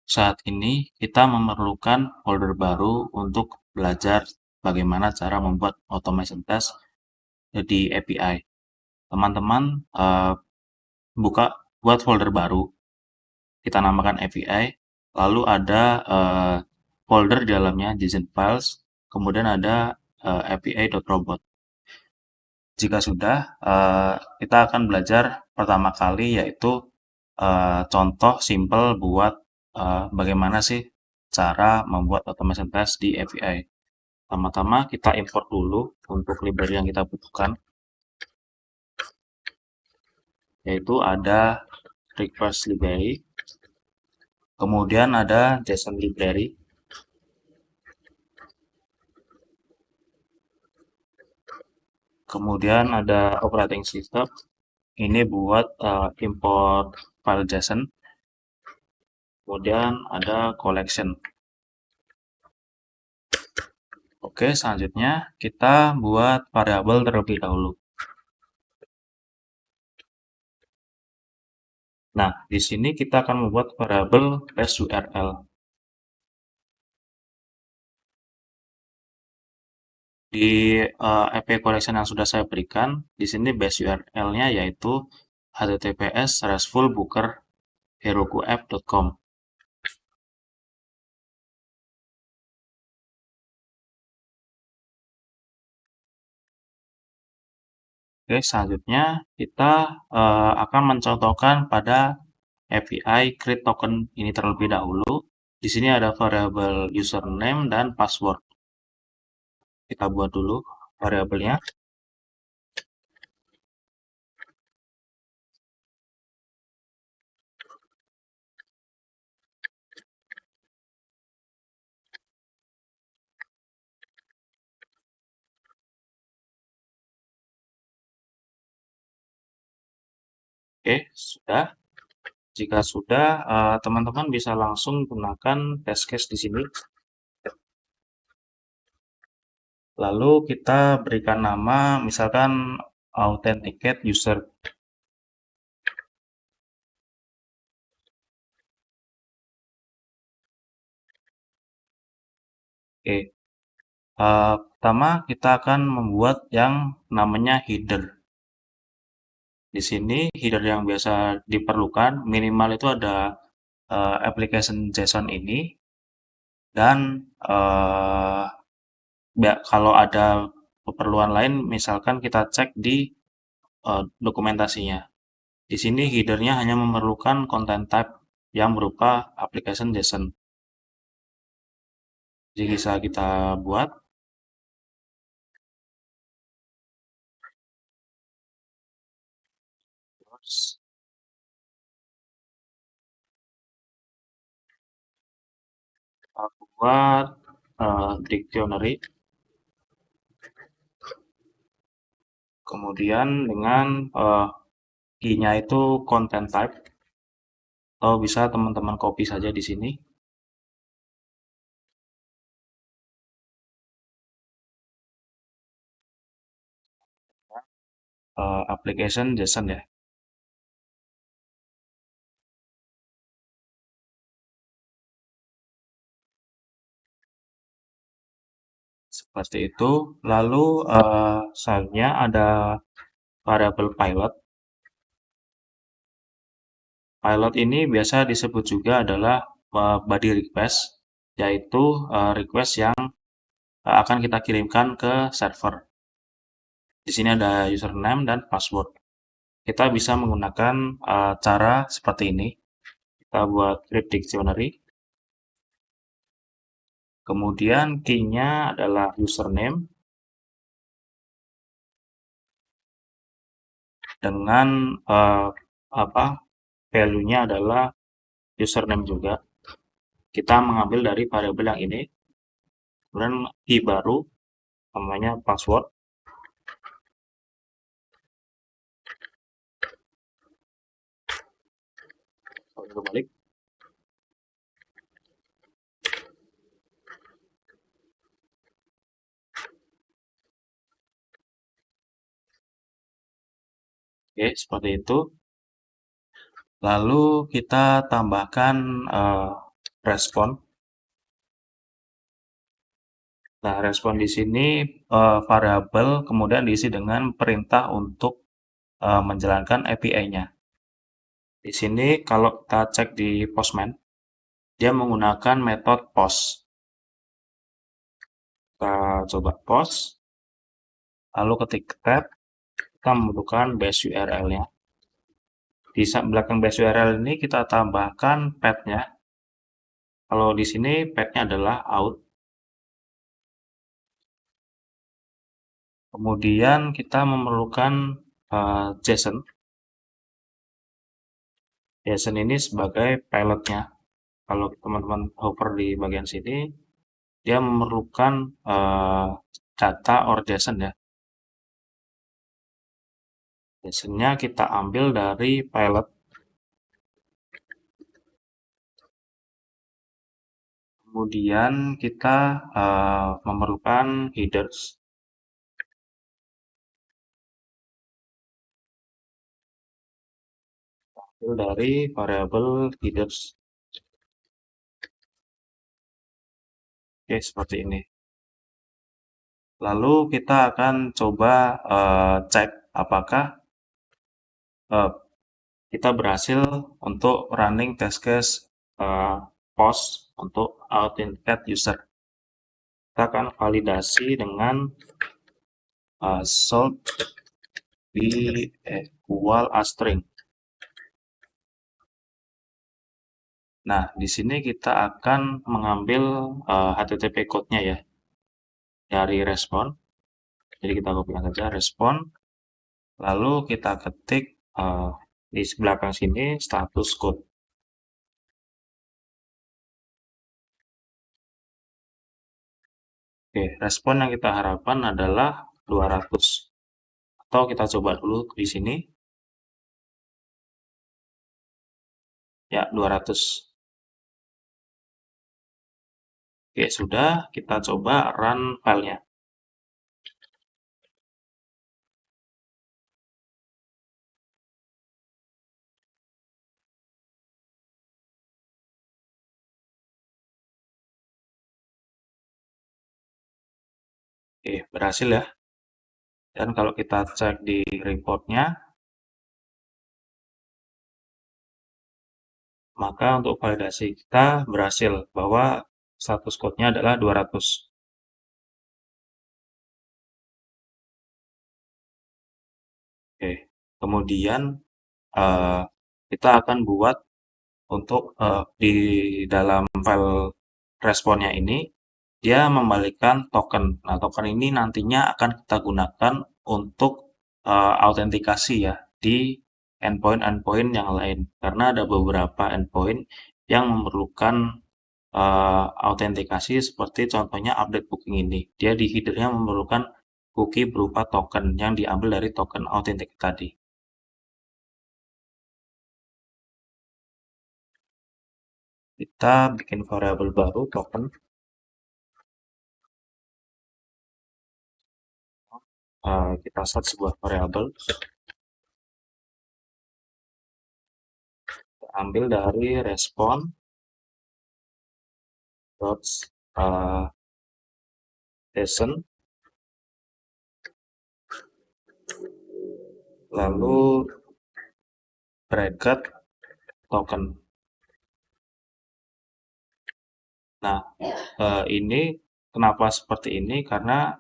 Saat ini kita memerlukan folder baru untuk belajar bagaimana cara membuat automation test di API. Teman-teman buat folder baru, kita namakan API, lalu ada folder di dalamnya JSON files, kemudian ada api.robot. Jika sudah, kita akan belajar pertama kali yaitu contoh simple buat bagaimana sih cara membuat automation test di API. Pertama-tama kita import dulu untuk library yang kita butuhkan, yaitu ada request library, kemudian ada JSON library, kemudian ada operating system. Ini buat import file JSON, kemudian ada collection. Oke, selanjutnya kita buat variabel terlebih dahulu. Nah, di sini kita akan membuat variabel base URL. Di API collection yang sudah saya berikan, di sini base URL-nya yaitu https://fullbooker.herokuapp.com. Oke, selanjutnya kita akan mencontohkan pada API create token ini terlebih dahulu. Di sini ada variabel username dan password. Kita buat dulu variabelnya. Oke, sudah. Jika sudah, teman-teman bisa langsung gunakan test case di sini. Lalu kita berikan nama, misalkan authenticate user. Oke, pertama kita akan membuat yang namanya header. Di sini header yang biasa diperlukan minimal itu ada application JSON ini dan kalau ada keperluan lain, misalkan kita cek di dokumentasinya. Di sini headernya hanya memerlukan content type yang berupa application JSON. Jadi bisa kita buat. Kita buat dictionary. Kemudian dengan key-nya itu content type. Atau bisa teman-teman copy saja di sini. Application JSON ya. Seperti itu. Lalu selanjutnya ada variabel pilot. Pilot ini biasa disebut juga adalah body request, yaitu request yang akan kita kirimkan ke server. Di sini ada username dan password. Kita bisa menggunakan cara seperti ini. Kita buat create dictionary. Kemudian key-nya adalah username dengan value-nya adalah username juga. Kita mengambil dari variabel yang ini. Kemudian key baru namanya password. Balik. Oke, seperti itu. Lalu kita tambahkan respon. Nah, respon di sini variabel kemudian diisi dengan perintah untuk menjalankan API-nya. Di sini kalau kita cek di Postman, dia menggunakan metode post. Kita coba post, lalu ketik tab, kita memerlukan base URL-nya. Di belakang base URL ini kita tambahkan path-nya. Kalau di sini path-nya adalah out. Kemudian kita memerlukan JSON. JSON ini sebagai pilotnya. Kalau teman-teman hover di bagian sini, dia memerlukan data or JSON ya. JSON-nya kita ambil dari pilot. Kemudian kita memerlukan headers. Ambil dari variabel headers. Oke, seperti ini. Lalu kita akan coba cek apakah kita berhasil untuk running test case post untuk authenticate user. Kita akan validasi dengan salt b equal a string. Nah, di sini kita akan mengambil HTTP code-nya ya dari respon. Jadi kita kopikan saja respon, lalu kita ketik di belakang sini status code. Oke, respon yang kita harapkan adalah 200. Atau kita coba dulu di sini. Ya, 200. Oke, sudah. Kita coba run filenya. Oke, berhasil ya. Dan kalau kita cek di reportnya, maka untuk validasi kita berhasil bahwa status code-nya adalah 200. Oke, kemudian kita akan buat untuk di dalam file responnya ini, dia membalikkan token. Nah, token ini nantinya akan kita gunakan untuk autentikasi ya di endpoint-endpoint yang lain. Karena ada beberapa endpoint yang memerlukan autentikasi seperti contohnya update booking ini. Dia di header-nya memerlukan cookie berupa token yang diambil dari token autentik tadi. Kita bikin variabel baru token. Kita set sebuah variabel. Ambil dari respon dot JSON, lalu bracket token. Nah, ini kenapa seperti ini? Karena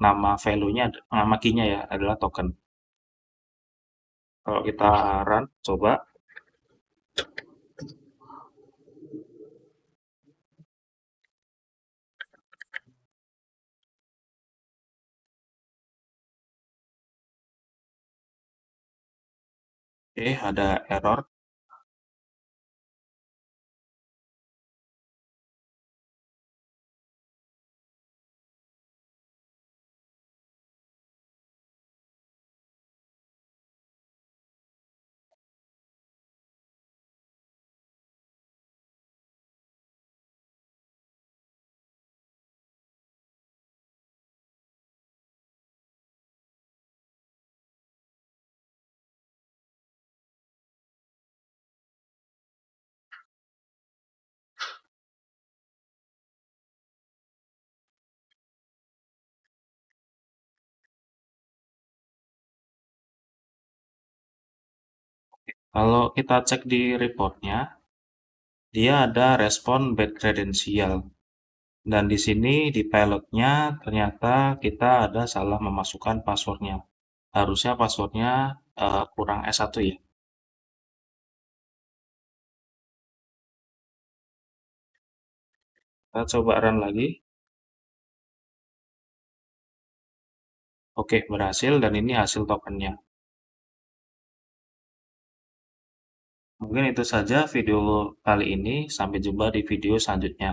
nama value-nya, nama key-nya ya adalah token. Kalau kita run, coba. Oke, ada error. Kalau kita cek di reportnya, dia ada respon bad credential. Dan di sini di pilotnya ternyata kita ada salah memasukkan passwordnya. Harusnya passwordnya kurang S1 ya. Kita coba run lagi. Oke, berhasil dan ini hasil tokennya. Mungkin itu saja video kali ini. Sampai jumpa di video selanjutnya.